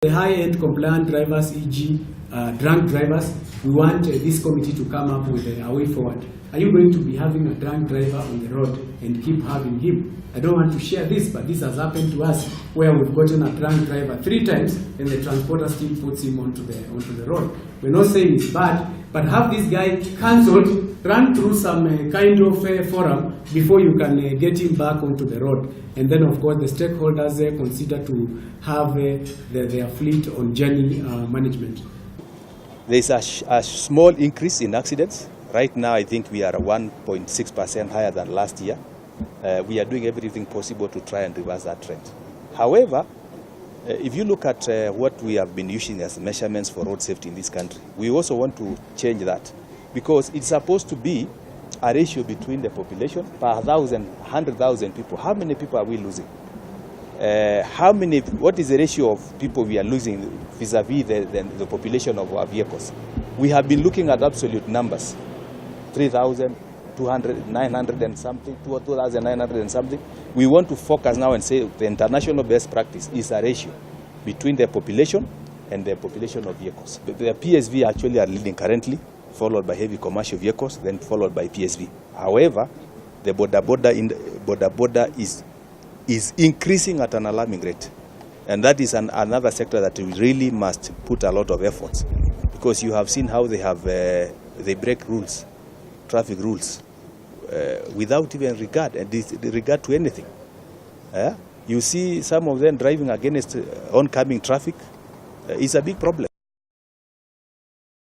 The high-end compliant drivers, e.g. Drunk drivers, we want this committee to come up with a way forward. Are you going to be having a drunk driver on the road and keep having him? I don't want to share this, but this has happened to us where we've gotten a drunk driver 3 times and the transporter still puts him onto the road. We're not saying it's bad, but have this guy cancelled, run through some kind of forum before you can get him back onto the road. And then, of course, the stakeholders consider to have their fleet on journey management. There's a small increase in accidents. Right now, I think we are 1.6% higher than last year. We are doing everything possible to try and reverse that trend. However, if you look at what we have been using as measurements for road safety in this country, we also want to change that, because it's supposed to be a ratio between the population per 100,000 people. How many people are we losing? What is the ratio of people we are losing vis-a-vis the population of our vehicles? We have been looking at absolute numbers, 3,900 and something, 2,900 and something. We want to focus now and say the international best practice is a ratio between the population and the population of vehicles. The PSV actually are leading currently, followed by heavy commercial vehicles, then followed by PSV. However, the border is increasing at an alarming rate. And that is another sector that we really must put a lot of efforts, because you have seen how they break rules, traffic rules, without even regard to anything. You see some of them driving against oncoming traffic. It's a big problem.